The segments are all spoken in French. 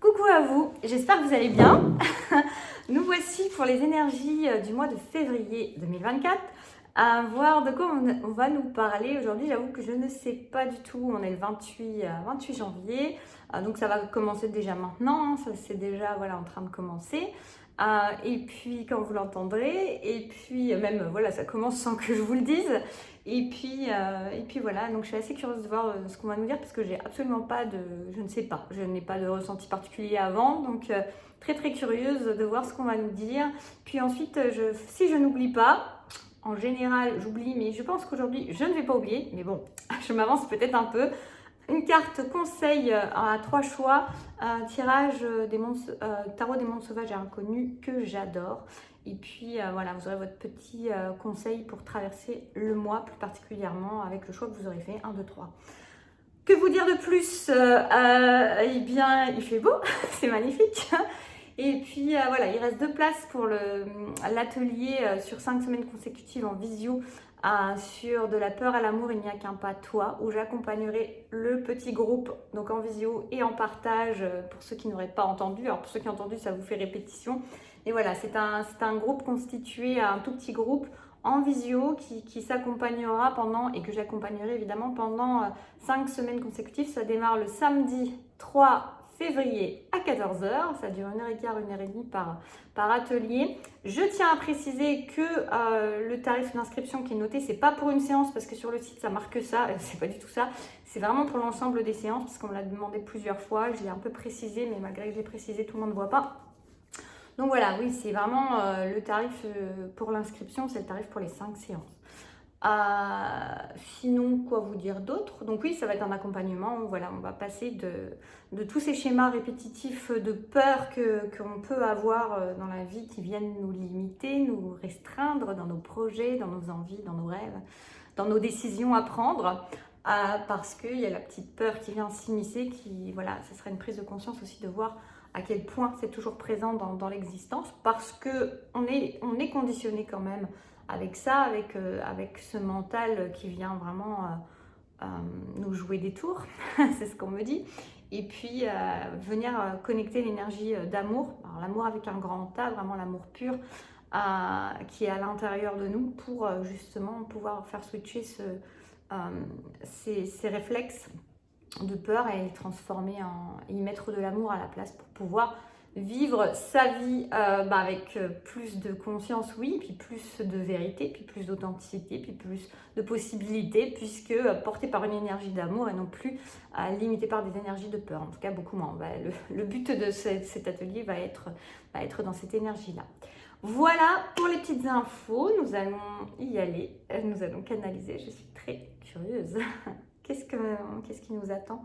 Coucou à vous, j'espère que vous allez bien. Nous voici pour les énergies du mois de février 2024. À voir de quoi on va nous parler aujourd'hui. J'avoue que je ne sais pas du tout. On est le 28 janvier, donc ça va commencer déjà maintenant. Ça c'est déjà en train de commencer. Et puis quand vous l'entendrez, et puis même voilà, ça commence sans que je vous le dise. Et puis voilà, donc je suis assez curieuse de voir ce qu'on va nous dire parce que j'ai absolument pas de, je ne sais pas, je n'ai pas de ressenti particulier avant, donc très très curieuse de voir ce qu'on va nous dire. Puis ensuite, si je n'oublie pas, en général j'oublie, mais je pense qu'aujourd'hui je ne vais pas oublier, mais bon, je m'avance peut-être un peu. Une carte conseil à 3 choix, un tirage tarot des mondes sauvages et inconnus que j'adore. Et puis voilà, vous aurez votre petit conseil pour traverser le mois, plus particulièrement avec le choix que vous aurez fait, 1, 2, 3. Que vous dire de plus Eh bien, il fait beau, c'est magnifique. Et puis voilà, il reste 2 places pour l'atelier sur 5 semaines consécutives en visio sur de la peur à l'amour, il n'y a qu'un pas toi, où j'accompagnerai le petit groupe donc en visio et en partage pour ceux qui n'auraient pas entendu. Alors pour ceux qui ont entendu, ça vous fait répétition. Et voilà, c'est un groupe constitué, un tout petit groupe en visio qui s'accompagnera pendant, et que j'accompagnerai évidemment pendant 5 semaines consécutives. Ça démarre le samedi 3 février à 14h, ça dure 1h15, 1h30 par atelier. Je tiens à préciser que le tarif d'inscription qui est noté, c'est pas pour une séance parce que sur le site ça marque ça, c'est pas du tout ça, c'est vraiment pour l'ensemble des séances parce qu'on me l'a demandé plusieurs fois, je l'ai un peu précisé, mais malgré que j'ai précisé, tout le monde ne voit pas. Donc voilà, oui, c'est vraiment le tarif pour l'inscription, c'est le tarif pour les 5 séances. Sinon, quoi vous dire d'autre? Donc oui, ça va être un accompagnement. Voilà, on va passer de tous ces schémas répétitifs de peur qu'on peut avoir dans la vie qui viennent nous limiter, nous restreindre dans nos projets, dans nos envies, dans nos rêves, dans nos décisions à prendre. Parce qu'il y a la petite peur qui vient s'immiscer, voilà, ce sera une prise de conscience aussi de voir à quel point c'est toujours présent dans l'existence, parce qu'on est conditionné quand même avec ça, avec ce mental qui vient vraiment nous jouer des tours, c'est ce qu'on me dit. Et puis venir connecter l'énergie d'amour, alors l'amour avec un grand A, vraiment l'amour pur, qui est à l'intérieur de nous pour justement pouvoir faire switcher ces réflexes de peur et les transformer y mettre de l'amour à la place pour pouvoir vivre sa vie avec plus de conscience, oui, puis plus de vérité, puis plus d'authenticité, puis plus de possibilités, puisque porté par une énergie d'amour et non plus limité par des énergies de peur, en tout cas beaucoup moins. Le but de cet atelier va être dans cette énergie-là. Voilà pour les petites infos, nous allons y aller, nous allons canaliser, je suis très curieuse. Qu'est-ce qui nous attend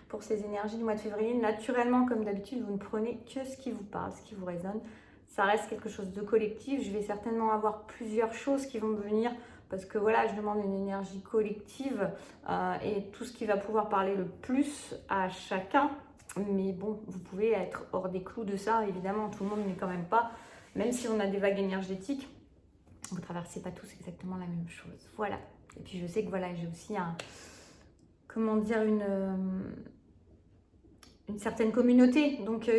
pour ces énergies du mois de février? Naturellement, comme d'habitude, vous ne prenez que ce qui vous parle, ce qui vous résonne. Ça reste quelque chose de collectif. Je vais certainement avoir plusieurs choses qui vont me venir parce que voilà, je demande une énergie collective et tout ce qui va pouvoir parler le plus à chacun. Mais bon, vous pouvez être hors des clous de ça, évidemment. Tout le monde n'est quand même pas, même si on a des vagues énergétiques, vous ne traversez pas tous exactement la même chose. Voilà. Et puis je sais que voilà, j'ai aussi une certaine communauté, donc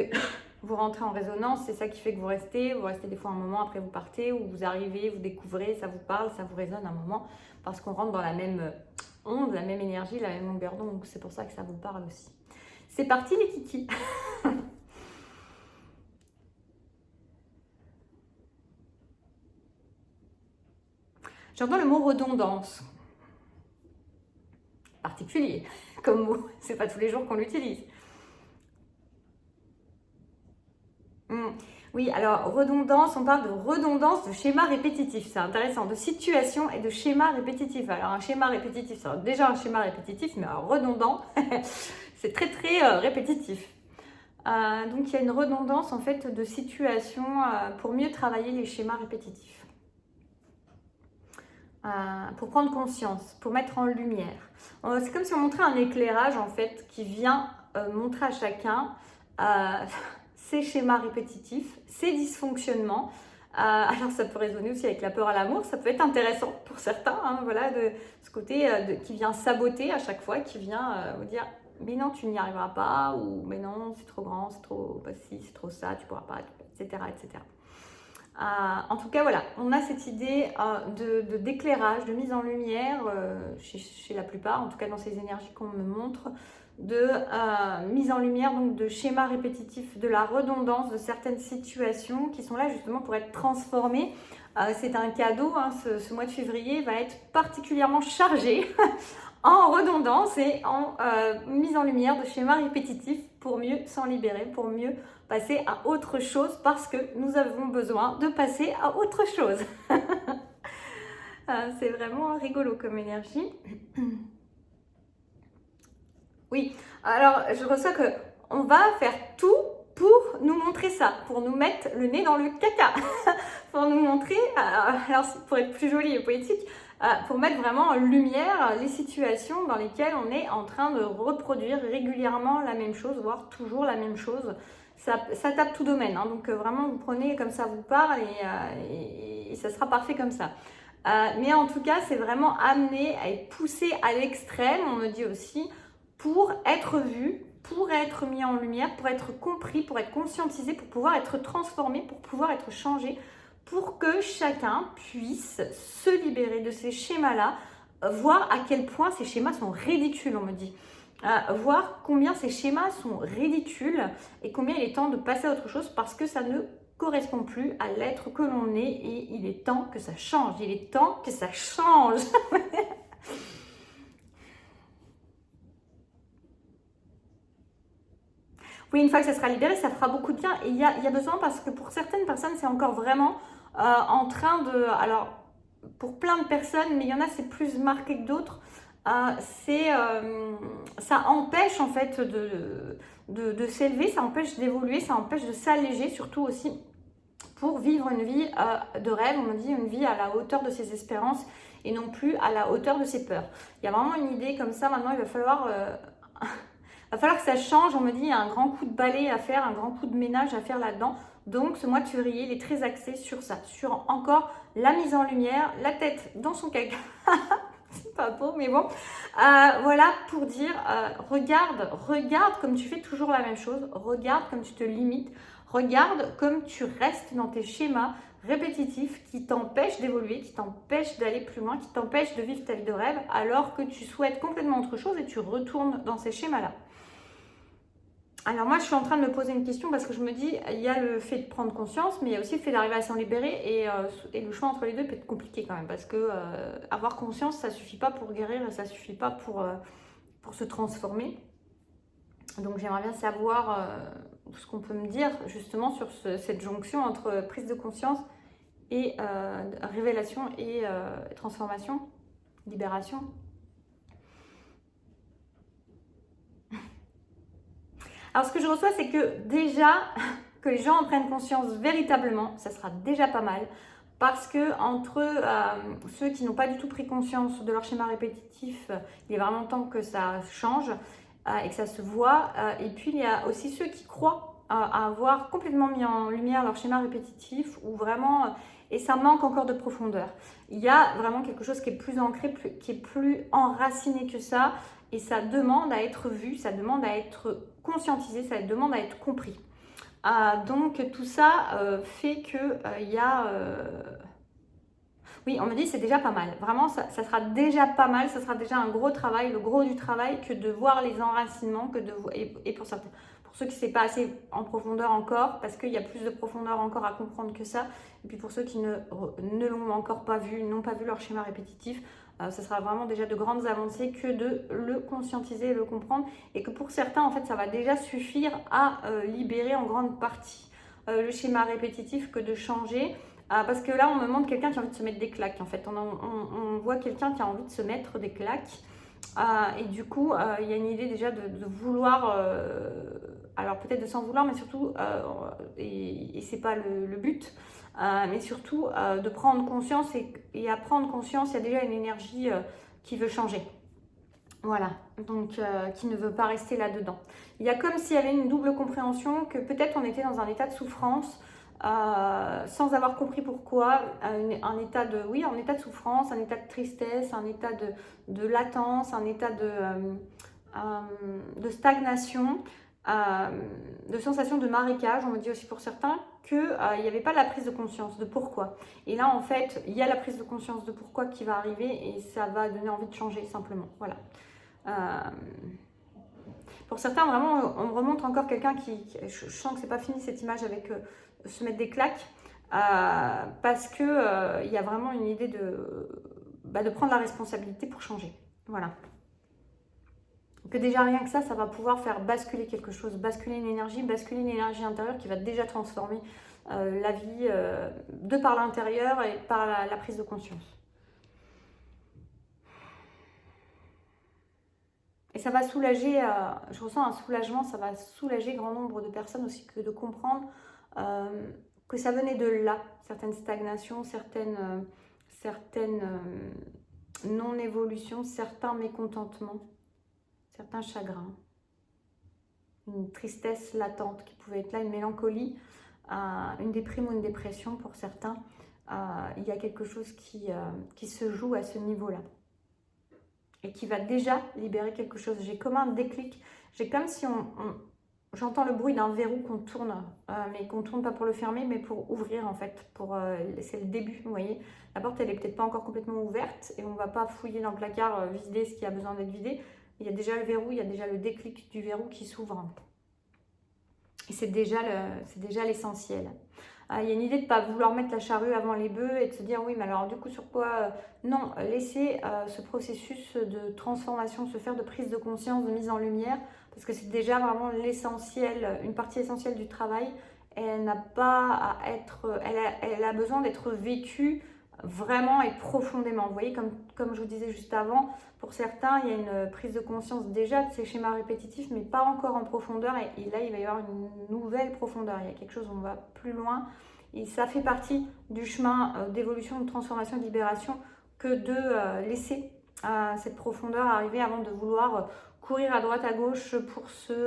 vous rentrez en résonance, c'est ça qui fait que vous restez des fois un moment, après vous partez, ou vous arrivez, vous découvrez, ça vous parle, ça vous résonne un moment, parce qu'on rentre dans la même onde, la même énergie, la même longueur d'onde, donc c'est pour ça que ça vous parle aussi. C'est parti les kikis. J'entends le mot redondance. Particulier comme mot, c'est pas tous les jours qu'on l'utilise. Oui, alors redondance, on parle de redondance de schéma répétitif, c'est intéressant, de situation et de schéma répétitif. Alors un schéma répétitif, c'est déjà un schéma répétitif, mais alors redondant, c'est très très répétitif. Donc il y a une redondance en fait de situation pour mieux travailler les schémas répétitifs. Pour prendre conscience, pour mettre en lumière. C'est comme si on montrait un éclairage en fait qui vient montrer à chacun ces schémas répétitifs, ces dysfonctionnements. Alors ça peut résonner aussi avec la peur à l'amour, ça peut être intéressant pour certains, hein, voilà, de ce côté qui vient saboter à chaque fois, qui vient vous dire mais non, tu n'y arriveras pas, ou mais non, c'est trop grand, c'est trop pas ci, c'est trop ça, tu pourras pas, etc. etc. En tout cas, voilà, on a cette idée d'éclairage, de mise en lumière, chez la plupart, en tout cas dans ces énergies qu'on me montre, de mise en lumière donc de schémas répétitifs, de la redondance de certaines situations qui sont là justement pour être transformées. C'est un cadeau, hein, ce mois de février va être particulièrement chargé en redondance et en mise en lumière de schémas répétitifs pour mieux s'en libérer, pour mieux passer à autre chose parce que nous avons besoin de passer à autre chose. C'est vraiment rigolo comme énergie. Oui, alors je reçois que on va faire tout pour nous montrer ça, pour nous mettre le nez dans le caca, pour nous montrer, alors pour être plus joli et poétique, pour mettre vraiment en lumière les situations dans lesquelles on est en train de reproduire régulièrement la même chose, voire toujours la même chose. Ça tape tout domaine, hein, donc vraiment vous prenez comme ça vous parle et ça sera parfait comme ça. Mais en tout cas, c'est vraiment amené à être poussé à l'extrême, on me dit aussi, pour être vu, pour être mis en lumière, pour être compris, pour être conscientisé, pour pouvoir être transformé, pour pouvoir être changé, pour que chacun puisse se libérer de ces schémas-là, voir à quel point ces schémas sont ridicules, on me dit. Voir combien ces schémas sont ridicules et combien il est temps de passer à autre chose parce que ça ne correspond plus à l'être que l'on est et il est temps que ça change, il est temps que ça change. Oui, une fois que ça sera libéré, ça fera beaucoup de bien et il y a besoin parce que pour certaines personnes, c'est encore vraiment en train de... Alors, pour plein de personnes, mais il y en a, c'est plus marqué que d'autres. Ça empêche en fait de s'élever, ça empêche d'évoluer, ça empêche de s'alléger, surtout aussi pour vivre une vie de rêve, on me dit une vie à la hauteur de ses espérances et non plus à la hauteur de ses peurs. Il y a vraiment une idée comme ça, maintenant il va falloir que ça change, on me dit il y a un grand coup de balai à faire, un grand coup de ménage à faire là-dedans. Donc ce mois de février, il est très axé sur ça, sur encore la mise en lumière, la tête dans son caca. C'est pas beau, mais bon. Voilà pour dire, regarde comme tu fais toujours la même chose, regarde comme tu te limites, regarde comme tu restes dans tes schémas répétitifs qui t'empêchent d'évoluer, qui t'empêchent d'aller plus loin, qui t'empêchent de vivre ta vie de rêve alors que tu souhaites complètement autre chose et tu retournes dans ces schémas-là. Alors moi, je suis en train de me poser une question parce que je me dis, il y a le fait de prendre conscience, mais il y a aussi le fait d'arriver à s'en libérer et le choix entre les deux peut être compliqué quand même parce que avoir conscience, ça suffit pas pour guérir et ça suffit pas pour se transformer. Donc j'aimerais bien savoir ce qu'on peut me dire justement sur cette jonction entre prise de conscience et révélation et transformation, libération. Alors ce que je reçois, c'est que déjà, que les gens en prennent conscience véritablement, ça sera déjà pas mal. Parce que entre ceux qui n'ont pas du tout pris conscience de leur schéma répétitif, il est vraiment temps que ça change et que ça se voit. Et puis il y a aussi ceux qui croient à avoir complètement mis en lumière leur schéma répétitif ou vraiment, et ça manque encore de profondeur. Il y a vraiment quelque chose qui est plus ancré, qui est plus enraciné que ça. Et ça demande à être vu, ça demande à être conscientisé, ça demande à être compris. Donc tout ça fait que il y a... Oui, on me dit c'est déjà pas mal. Vraiment, ça sera déjà pas mal, ça sera déjà un gros travail, le gros du travail que de voir les enracinements, et pour certains. Pour ceux qui ne sont pas assez en profondeur encore, parce qu'il y a plus de profondeur encore à comprendre que ça. Et puis pour ceux qui ne l'ont encore pas vu, n'ont pas vu leur schéma répétitif, ce sera vraiment déjà de grandes avancées que de le conscientiser et le comprendre. Et que pour certains, en fait, ça va déjà suffire à libérer en grande partie le schéma répétitif que de changer. Parce que là, on me montre quelqu'un qui a envie de se mettre des claques. En fait, on voit quelqu'un qui a envie de se mettre des claques. Et du coup, il y a une idée déjà de vouloir... alors peut-être de s'en vouloir, mais surtout, et c'est pas le but, mais surtout de prendre conscience et à prendre conscience, il y a déjà une énergie qui veut changer. Voilà, donc qui ne veut pas rester là-dedans. Il y a comme s'il y avait une double compréhension que peut-être on était dans un état de souffrance sans avoir compris pourquoi, un état de souffrance, un état de tristesse, un état de latence, un état de stagnation, de sensation de marécage. On me dit aussi pour certains qu'il n'y avait pas la prise de conscience de pourquoi. Et là, en fait, il y a la prise de conscience de pourquoi qui va arriver et ça va donner envie de changer simplement. Voilà. Pour certains, vraiment, on me remonte encore quelqu'un je sens que c'est pas fini cette image avec se mettre des claques, parce que il y a vraiment une idée de prendre la responsabilité pour changer. Voilà. Que déjà rien que ça va pouvoir faire basculer quelque chose, basculer une énergie intérieure qui va déjà transformer la vie de par l'intérieur et par la prise de conscience. Et ça va soulager, je ressens un soulagement, ça va soulager grand nombre de personnes aussi que de comprendre que ça venait de là, certaines stagnations, certaines non-évolutions, certains mécontentements, certains chagrins, une tristesse latente qui pouvait être là, une mélancolie, une déprime ou une dépression pour certains. Il y a quelque chose qui se joue à ce niveau-là et qui va déjà libérer quelque chose. J'ai comme un déclic, j'ai comme si j'entends le bruit d'un verrou qu'on tourne, mais qu'on tourne pas pour le fermer, mais pour ouvrir en fait. C'est le début, vous voyez. La porte, elle est peut-être pas encore complètement ouverte et on va pas fouiller dans le placard, vider ce qui a besoin d'être vidé. Il y a déjà le verrou, il y a déjà le déclic du verrou qui s'ouvre. Et c'est déjà l'essentiel. Il y a une idée de ne pas vouloir mettre la charrue avant les bœufs et de se dire oui, mais alors du coup sur quoi non, laisser ce processus de transformation se faire, de prise de conscience, de mise en lumière, parce que c'est déjà vraiment l'essentiel, une partie essentielle du travail. Elle n'a pas à être, elle a besoin d'être vécue vraiment et profondément. Vous voyez, comme je vous disais juste avant, pour certains, il y a une prise de conscience déjà de ces schémas répétitifs, mais pas encore en profondeur. Et là, il va y avoir une nouvelle profondeur. Il y a quelque chose où on va plus loin. Et ça fait partie du chemin d'évolution, de transformation, de libération, que de laisser cette profondeur arriver avant de vouloir courir à droite, à gauche pour se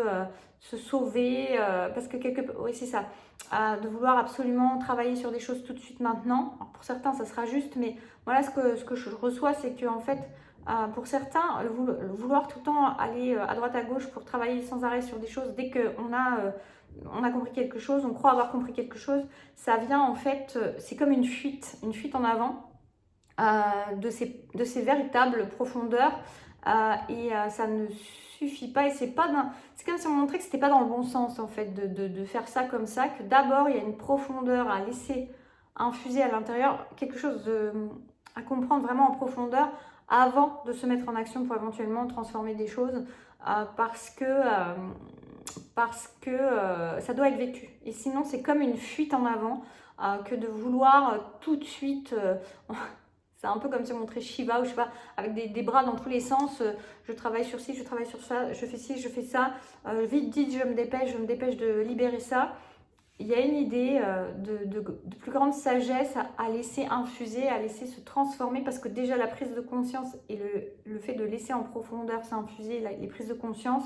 sauver. Parce que oui, c'est ça. De vouloir absolument travailler sur des choses tout de suite maintenant. Alors pour certains, ça sera juste, mais voilà ce que je reçois, c'est que en fait, pour certains, le vouloir tout le temps aller à droite à gauche pour travailler sans arrêt sur des choses, dès qu'on a compris quelque chose, on croit avoir compris quelque chose, ça vient en fait, c'est comme une fuite en avant de ces véritables profondeurs et ça ne suffit pas et c'est comme si on montrait que c'était pas dans le bon sens en fait de faire ça comme ça, que d'abord il y a une profondeur à laisser infuser à l'intérieur, quelque chose à comprendre vraiment en profondeur avant de se mettre en action pour éventuellement transformer des choses parce que ça doit être vécu. Et sinon, c'est comme une fuite en avant que de vouloir tout de suite... c'est un peu comme si on montrait Shiva ou je sais pas, avec des bras dans tous les sens. Je travaille sur ci, je travaille sur ça, je fais ci, je fais ça. Vite, vite, je me dépêche de libérer ça. Il y a une idée de plus grande sagesse à laisser infuser, à laisser se transformer, parce que déjà la prise de conscience et le fait de laisser en profondeur s'infuser, les prises de conscience,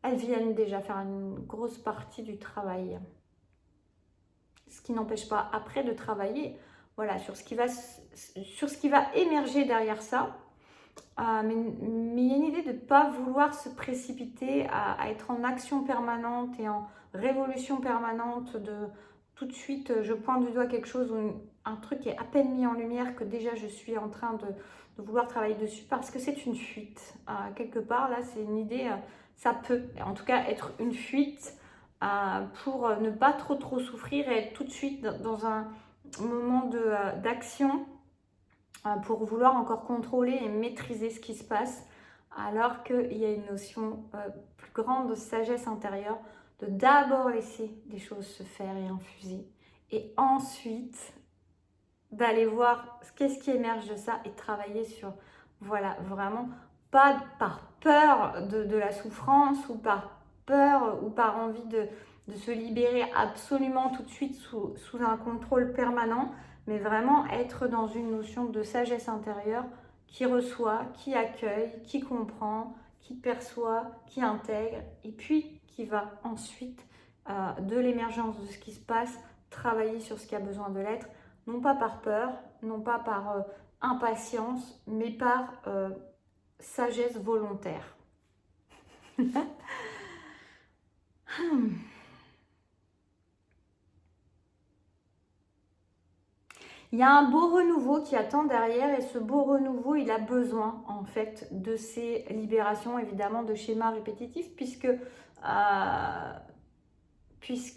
elles viennent déjà faire une grosse partie du travail. Ce qui n'empêche pas après de travailler, voilà, sur ce qui va émerger derrière ça. Mais il y a une idée de ne pas vouloir se précipiter à être en action permanente et en révolution permanente, de tout de suite je pointe du doigt quelque chose ou un truc qui est à peine mis en lumière que déjà je suis en train de vouloir travailler dessus parce que c'est une fuite. Quelque part là c'est une idée, ça peut en tout cas être une fuite pour ne pas trop souffrir et être tout de suite dans un moment d'action pour vouloir encore contrôler et maîtriser ce qui se passe, alors qu'il y a une notion plus grande de sagesse intérieure, de d'abord laisser les choses se faire et infuser, et ensuite d'aller voir qu'est-ce qui émerge de ça et travailler sur, voilà, vraiment, pas par peur de la souffrance ou par peur ou par envie de se libérer absolument tout de suite sous un contrôle permanent, mais vraiment être dans une notion de sagesse intérieure qui reçoit, qui accueille, qui comprend, qui perçoit, qui intègre, et puis qui va ensuite, de l'émergence de ce qui se passe, travailler sur ce qui a besoin de l'être, non pas par peur, non pas par impatience, mais par sagesse volontaire. Il y a un beau renouveau qui attend derrière et ce beau renouveau, il a besoin en fait de ces libérations évidemment de schémas répétitifs puisque,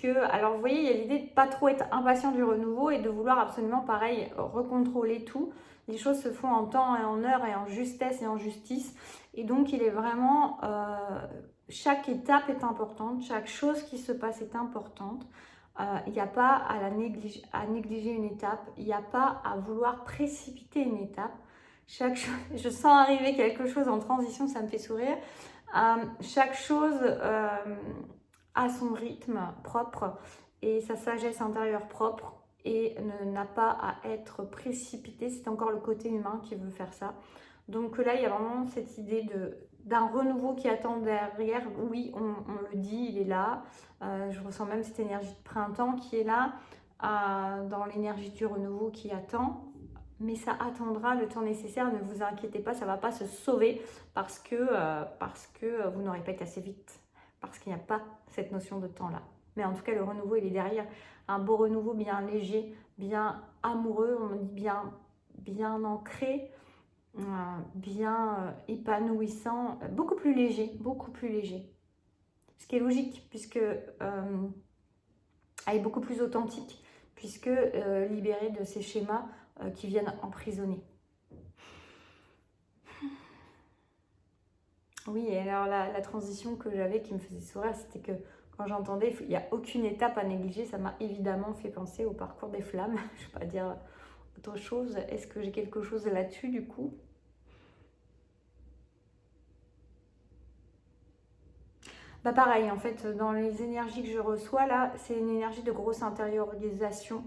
alors vous voyez, il y a l'idée de ne pas trop être impatient du renouveau et de vouloir absolument pareil recontrôler tout. Les choses se font en temps et en heure et en justesse et en justice et donc il est vraiment, chaque étape est importante, chaque chose qui se passe est importante. Il n'y a pas à négliger une étape, il n'y a pas à vouloir précipiter une étape. Je sens arriver quelque chose en transition, ça me fait sourire. Chaque chose a son rythme propre et sa sagesse intérieure propre et n'a pas à être précipité. C'est encore le côté humain qui veut faire ça. Donc là, il y a vraiment cette idée d'un renouveau qui attend derrière. Oui, on le dit, il est là. Je ressens même cette énergie de printemps qui est là, dans l'énergie du renouveau qui attend. Mais ça attendra le temps nécessaire, ne vous inquiétez pas, ça ne va pas se sauver parce que vous n'aurez pas été assez vite. Parce qu'il n'y a pas cette notion de temps là. Mais en tout cas, le renouveau, il est derrière. Un beau renouveau bien léger, bien amoureux, on dit bien ancré, bien épanouissant, beaucoup plus léger, beaucoup plus léger. Ce qui est logique, puisque elle est beaucoup plus authentique, puisque libérée de ces schémas qui viennent emprisonner. Oui, et alors la transition que j'avais qui me faisait sourire, c'était que quand j'entendais il n'y a aucune étape à négliger, ça m'a évidemment fait penser au parcours des flammes. Je ne vais pas dire autre chose. Est-ce que j'ai quelque chose là-dessus du coup? Bah pareil, en fait, dans les énergies que je reçois, là, c'est une énergie de grosse intériorisation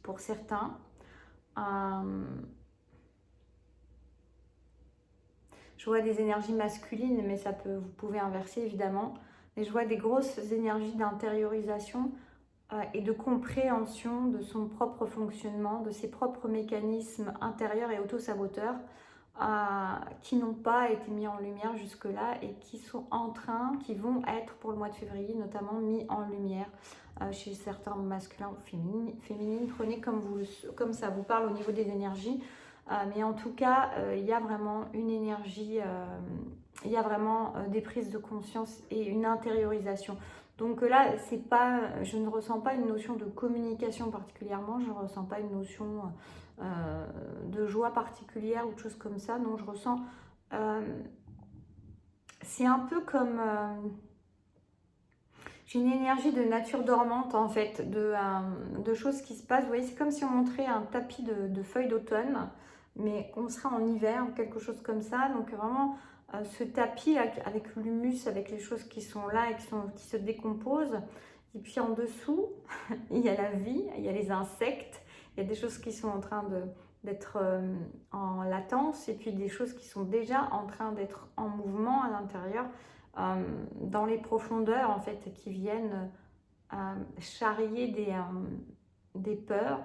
pour certains. Je vois des énergies masculines, mais vous pouvez inverser évidemment. Mais je vois des grosses énergies d'intériorisation et de compréhension de son propre fonctionnement, de ses propres mécanismes intérieurs et auto-saboteurs qui n'ont pas été mis en lumière jusque-là et qui vont être pour le mois de février notamment mis en lumière chez certains masculins ou féminines. Prenez comme ça vous parle au niveau des énergies. Mais en tout cas, il y a vraiment une énergie, il y a vraiment des prises de conscience et une intériorisation. Donc là, je ne ressens pas une notion de communication particulièrement, je ne ressens pas une notion de joie particulière ou de choses comme ça. Non, je ressens... c'est un peu comme... j'ai une énergie de nature dormante en fait, de choses qui se passent. Vous voyez, c'est comme si on montrait un tapis de feuilles d'automne, mais on sera en hiver ou quelque chose comme ça. Donc vraiment, ce tapis avec l'humus, avec les choses qui sont là et qui se décomposent. Et puis en dessous, il y a la vie, il y a les insectes, il y a des choses qui sont en train d'être en latence et puis des choses qui sont déjà en train d'être en mouvement à l'intérieur. Dans les profondeurs en fait qui viennent charrier des peurs,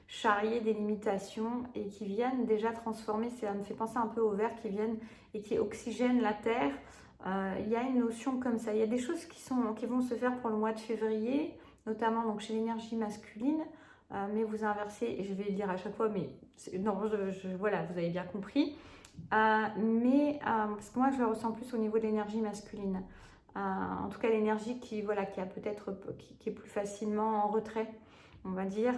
charrier des limitations et qui viennent déjà transformer, ça me fait penser un peu aux vers qui viennent et qui oxygènent la terre. Il y a une notion comme ça, il y a des choses qui vont se faire pour le mois de février, notamment donc chez l'énergie masculine, mais vous inversez, et je vais le dire à chaque fois, mais non, voilà, vous avez bien compris. Parce que moi je le ressens plus au niveau de l'énergie masculine. En tout cas l'énergie qui est plus facilement en retrait, on va dire.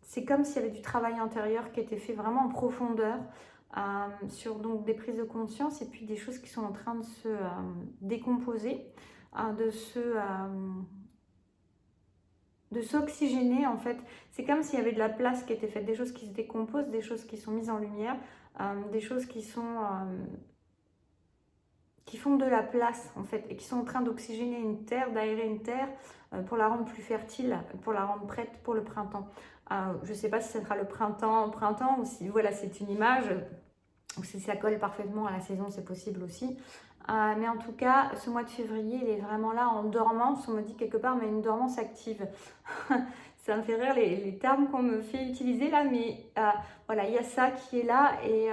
C'est comme s'il y avait du travail intérieur qui était fait vraiment en profondeur sur donc des prises de conscience et puis des choses qui sont en train de se décomposer, de s'oxygéner en fait. C'est comme s'il y avait de la place qui était faite, des choses qui se décomposent, des choses qui sont mises en lumière, des choses qui font de la place en fait et qui sont en train d'oxygéner une terre, d'aérer une terre pour la rendre plus fertile, pour la rendre prête pour le printemps. Je ne sais pas si ce sera le printemps ou si voilà c'est une image ou si ça colle parfaitement à la saison, c'est possible aussi. Mais en tout cas, ce mois de février, il est vraiment là en dormance. On me dit quelque part, mais une dormance active. Ça me fait rire les termes qu'on me fait utiliser là, mais voilà, il y a ça qui est là et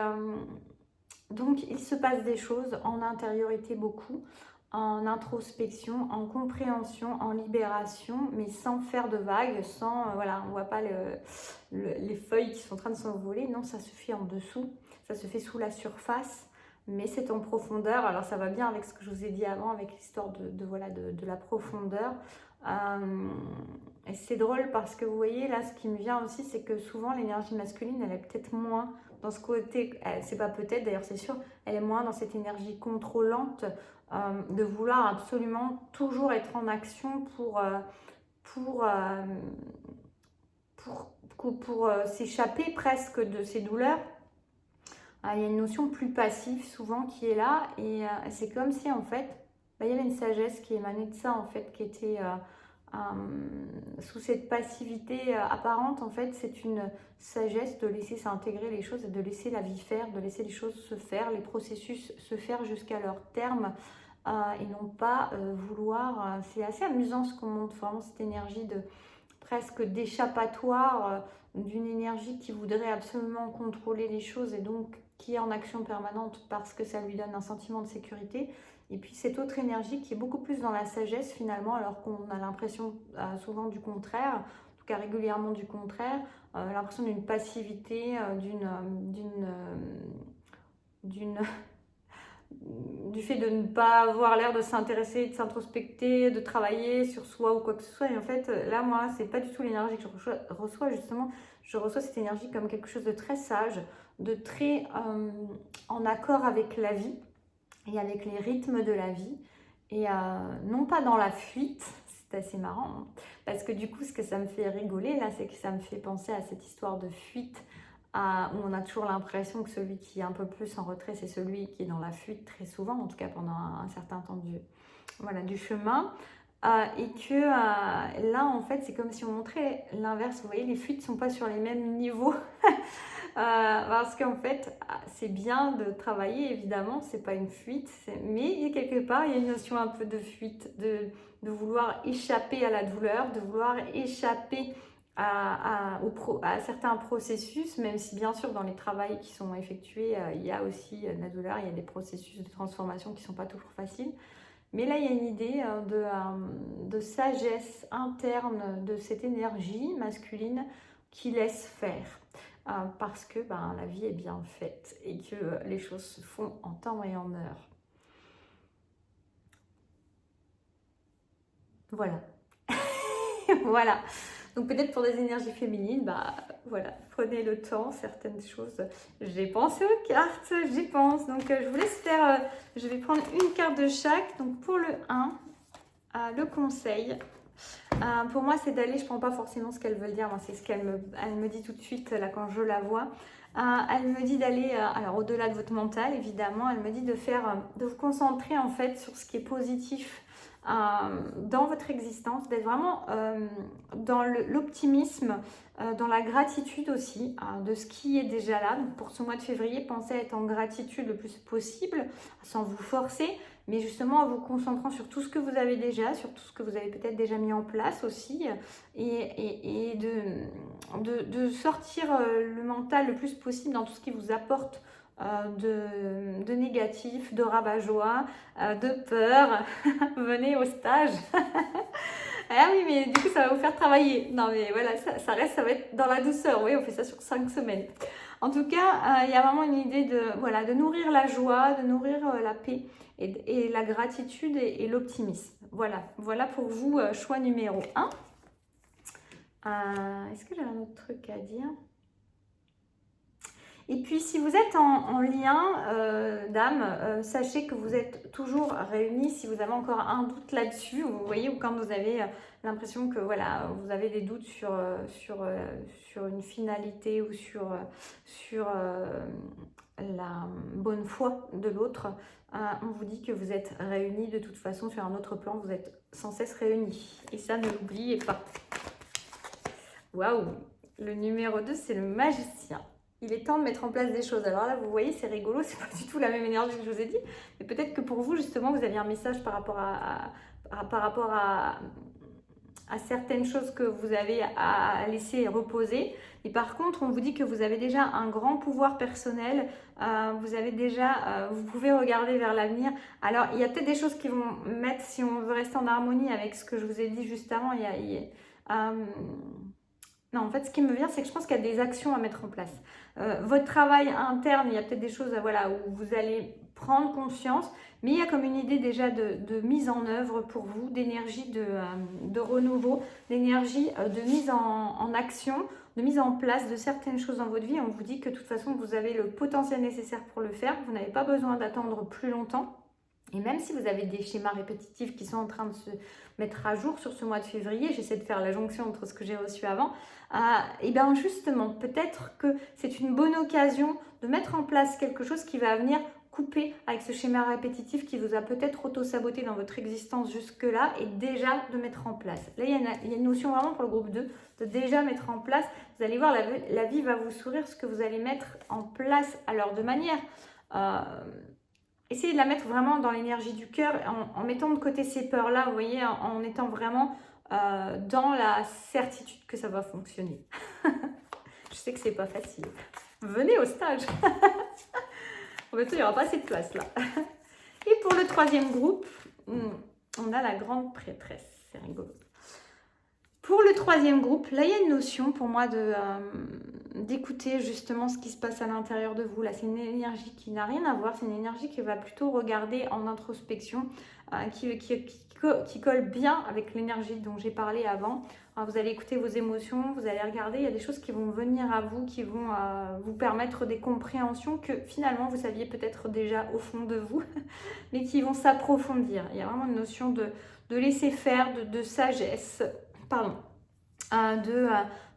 Donc, il se passe des choses en intériorité beaucoup, en introspection, en compréhension, en libération, mais sans faire de vagues, sans, voilà, on ne voit pas les feuilles qui sont en train de s'envoler. Non, ça se fait en dessous, ça se fait sous la surface, mais c'est en profondeur. Alors, ça va bien avec ce que je vous ai dit avant, avec l'histoire voilà, de la profondeur. Et c'est drôle parce que vous voyez, là, ce qui me vient aussi, c'est que souvent, l'énergie masculine, elle est peut-être moins dans ce côté, c'est pas peut-être, d'ailleurs c'est sûr, elle est moins dans cette énergie contrôlante de vouloir absolument toujours être en action pour, s'échapper presque de ses douleurs. Il y a une notion plus passive souvent qui est là et c'est comme si en fait, il y avait une sagesse qui émanait de ça en fait, qui était sous cette passivité apparente. En fait, c'est une sagesse de laisser s'intégrer les choses et de laisser la vie faire, de laisser les choses se faire, les processus se faire jusqu'à leur terme et non pas vouloir. C'est assez amusant ce qu'on montre, vraiment cette énergie de presque d'échappatoire, d'une énergie qui voudrait absolument contrôler les choses et donc qui est en action permanente parce que ça lui donne un sentiment de sécurité. Et puis cette autre énergie qui est beaucoup plus dans la sagesse finalement, alors qu'on a l'impression souvent du contraire, en tout cas régulièrement du contraire, l'impression d'une passivité, du fait de ne pas avoir l'air de s'intéresser, de s'introspecter, de travailler sur soi ou quoi que ce soit. Et en fait, là, moi, c'est pas du tout l'énergie que je reçois. Justement, je reçois cette énergie comme quelque chose de très sage, de très en accord avec la vie et avec les rythmes de la vie. Et non pas dans la fuite, c'est assez marrant, hein, parce que du coup, ce que ça me fait rigoler, là, c'est que ça me fait penser à cette histoire de fuite où on a toujours l'impression que celui qui est un peu plus en retrait, c'est celui qui est dans la fuite très souvent, en tout cas pendant un certain temps du chemin. Et que là, en fait, c'est comme si on montrait l'inverse. Vous voyez, les fuites ne sont pas sur les mêmes niveaux. Parce qu'en fait, c'est bien de travailler, évidemment, c'est pas une fuite, mais quelque part, il y a une notion un peu de fuite, de vouloir échapper à la douleur, de vouloir échapper à certains processus, même si bien sûr dans les travaux qui sont effectués, il y a aussi de la douleur, il y a des processus de transformation qui ne sont pas toujours faciles. Mais là, il y a une idée de sagesse interne de cette énergie masculine qui laisse faire. Parce que la vie est bien faite et que les choses se font en temps et en heure. Voilà. Voilà. Donc peut-être pour des énergies féminines, voilà, prenez le temps, certaines choses. J'ai pensé aux cartes, j'y pense. Donc je vous laisse faire, je vais prendre une carte de chaque. Donc pour le 1, le conseil. Pour moi, c'est d'aller, je ne prends pas forcément ce qu'elle veut dire, c'est ce qu'elle me dit tout de suite là quand je la vois. Elle me dit d'aller, alors au-delà de votre mental évidemment, elle me dit de vous concentrer en fait sur ce qui est positif dans votre existence, d'être vraiment dans l'optimisme, dans la gratitude aussi de ce qui est déjà là. Donc pour ce mois de février, pensez à être en gratitude le plus possible, sans vous forcer, mais justement en vous concentrant sur tout ce que vous avez déjà, sur tout ce que vous avez peut-être déjà mis en place aussi, et de sortir le mental le plus possible dans tout ce qui vous apporte de négatif, de rabat-joie, de peur. Venez au stage. Ah oui, mais du coup, ça va vous faire travailler. Non, mais voilà, ça va être dans la douceur. Oui, on fait ça sur 5 semaines. En tout cas, il y a vraiment une idée de nourrir la joie, de nourrir la paix et la gratitude et l'optimisme. Voilà pour vous, choix numéro 1. Est-ce que j'ai un autre truc à dire ? Et puis, si vous êtes en lien d'âme, sachez que vous êtes toujours réunis. Si vous avez encore un doute là-dessus, vous voyez, ou quand vous avez l'impression que voilà, vous avez des doutes sur une finalité ou sur la bonne foi de l'autre, on vous dit que vous êtes réunis de toute façon sur un autre plan. Vous êtes sans cesse réunis. Et ça, ne l'oubliez pas. Waouh! Le numéro 2, c'est le magicien. Il est temps de mettre en place des choses. Alors là, vous voyez, c'est rigolo, c'est pas du tout la même énergie que je vous ai dit. Mais peut-être que pour vous, justement, vous aviez un message par rapport à à certaines choses que vous avez à laisser reposer. Et par contre, on vous dit que vous avez déjà un grand pouvoir personnel, vous pouvez regarder vers l'avenir. Alors, il y a peut-être des choses qui vont mettre, si on veut rester en harmonie avec ce que je vous ai dit juste avant, non, en fait, ce qui me vient, c'est que je pense qu'il y a des actions à mettre en place. Votre travail interne, il y a peut-être des choses voilà, où vous allez prendre conscience, mais il y a comme une idée déjà de mise en œuvre pour vous, d'énergie de renouveau, d'énergie de mise en action, de mise en place de certaines choses dans votre vie. On vous dit que de toute façon, vous avez le potentiel nécessaire pour le faire, vous n'avez pas besoin d'attendre plus longtemps. Et même si vous avez des schémas répétitifs qui sont en train de se mettre à jour sur ce mois de février, j'essaie de faire la jonction entre ce que j'ai reçu avant, et bien justement, peut-être que c'est une bonne occasion de mettre en place quelque chose qui va venir couper avec ce schéma répétitif qui vous a peut-être auto-saboté dans votre existence jusque-là et déjà de mettre en place. Là, il y a une notion vraiment pour le groupe 2 de déjà mettre en place. Vous allez voir, la vie va vous sourire ce que vous allez mettre en place. Alors de manière... essayez de la mettre vraiment dans l'énergie du cœur en mettant de côté ces peurs-là, vous voyez, en étant vraiment dans la certitude que ça va fonctionner. Je sais que c'est pas facile. Venez au stage. En fait, il n'y aura pas assez de place là. Et pour le troisième groupe, on a la grande prêtresse. C'est rigolo. Pour le troisième groupe, là, il y a une notion pour moi d'écouter justement ce qui se passe à l'intérieur de vous. Là, c'est une énergie qui n'a rien à voir. C'est une énergie qui va plutôt regarder en introspection, qui colle bien avec l'énergie dont j'ai parlé avant. Alors, vous allez écouter vos émotions, vous allez regarder. Il y a des choses qui vont venir à vous, qui vont vous permettre des compréhensions que finalement, vous saviez peut-être déjà au fond de vous, mais qui vont s'approfondir. Il y a vraiment une notion de laisser faire, de sagesse. Pardon,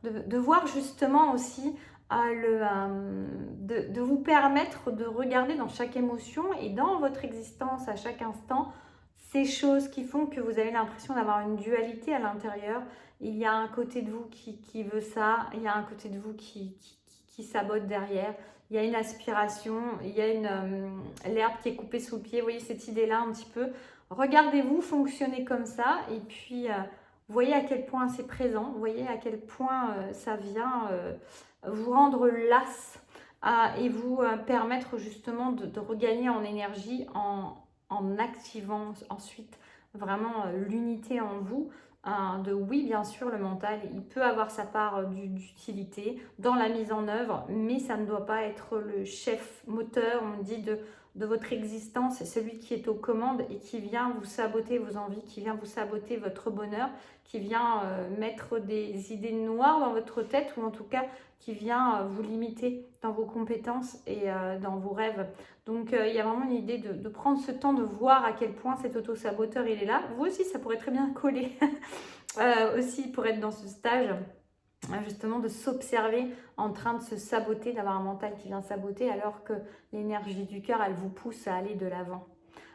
de voir justement aussi de vous permettre de regarder dans chaque émotion et dans votre existence à chaque instant ces choses qui font que vous avez l'impression d'avoir une dualité à l'intérieur. Il y a un côté de vous qui veut ça, il y a un côté de vous qui sabote derrière, il y a une aspiration, il y a l'herbe qui est coupée sous le pied. Vous voyez cette idée-là un petit peu. Regardez-vous fonctionner comme ça et puis... voyez à quel point c'est présent, voyez à quel point ça vient vous rendre las et vous permettre justement de regagner en énergie en activant ensuite vraiment l'unité en vous. Oui, bien sûr, le mental, il peut avoir sa part d'utilité dans la mise en œuvre, mais ça ne doit pas être le chef moteur, on dit, de votre existence, c'est celui qui est aux commandes et qui vient vous saboter vos envies, qui vient vous saboter votre bonheur, qui vient mettre des idées noires dans votre tête ou en tout cas qui vient vous limiter dans vos compétences et dans vos rêves. Donc il y a vraiment une idée de prendre ce temps de voir à quel point cet auto-saboteur il est là. Vous aussi, ça pourrait très bien coller aussi pour être dans ce stage. Justement de s'observer en train de se saboter, d'avoir un mental qui vient saboter alors que l'énergie du cœur, elle vous pousse à aller de l'avant.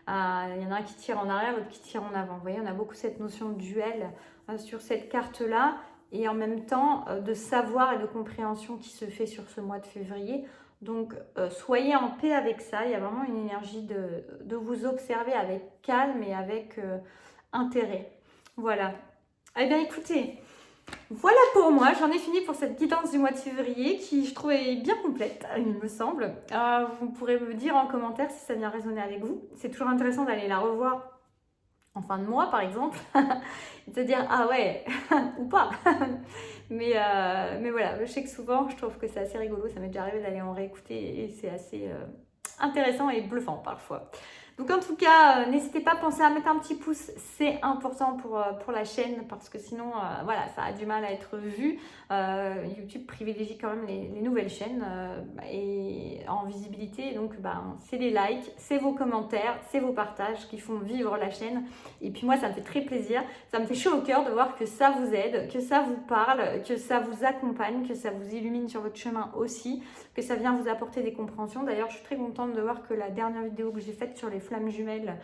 Il y en a un qui tire en arrière, l'autre qui tire en avant. Vous voyez, on a beaucoup cette notion de duel sur cette carte-là et en même temps de savoir et de compréhension qui se fait sur ce mois de février. Donc, soyez en paix avec ça. Il y a vraiment une énergie de vous observer avec calme et avec intérêt. Voilà. Eh bien, écoutez... Voilà pour moi, j'en ai fini pour cette guidance du mois de février qui je trouvais bien complète, il me semble. Vous pourrez me dire en commentaire si ça vient résonner avec vous. C'est toujours intéressant d'aller la revoir en fin de mois par exemple et de se dire ah ouais ou pas. mais voilà, je sais que souvent je trouve que c'est assez rigolo, ça m'est déjà arrivé d'aller en réécouter et c'est assez intéressant et bluffant parfois. Donc en tout cas, n'hésitez pas à penser à mettre un petit pouce, c'est important pour la chaîne parce que sinon, voilà, ça a du mal à être vu. YouTube privilégie quand même les nouvelles chaînes et en visibilité. Donc c'est les likes, c'est vos commentaires, c'est vos partages qui font vivre la chaîne. Et puis moi, ça me fait très plaisir, ça me fait chaud au cœur de voir que ça vous aide, que ça vous parle, que ça vous accompagne, que ça vous illumine sur votre chemin aussi, que ça vient vous apporter des compréhensions. D'ailleurs, je suis très contente de voir que la dernière vidéo que j'ai faite sur les flammes jumelles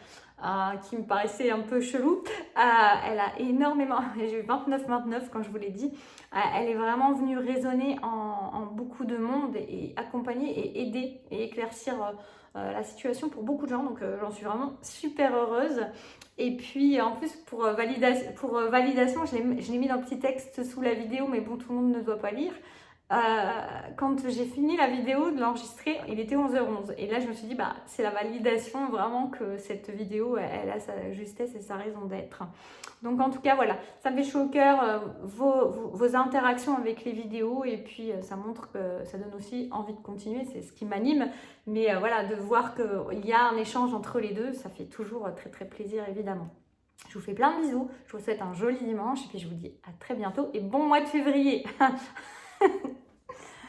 qui me paraissait un peu chelou. Elle a énormément, j'ai eu 29-29 quand je vous l'ai dit, elle est vraiment venue résonner en beaucoup de monde et accompagner et aider et éclaircir la situation pour beaucoup de gens, donc j'en suis vraiment super heureuse. Et puis en plus pour validation, je l'ai mis dans le petit texte sous la vidéo, mais bon, tout le monde ne doit pas lire. Quand j'ai fini la vidéo de l'enregistrer, il était 11h11 et là je me suis dit bah c'est la validation vraiment que cette vidéo elle a sa justesse et sa raison d'être. Donc en tout cas voilà, ça me fait chaud au cœur vos interactions avec les vidéos et puis ça montre que ça donne aussi envie de continuer, c'est ce qui m'anime, mais voilà, de voir qu'il y a un échange entre les deux, ça fait toujours très très plaisir évidemment. Je vous fais plein de bisous, je vous souhaite un joli dimanche et puis je vous dis à très bientôt et bon mois de février.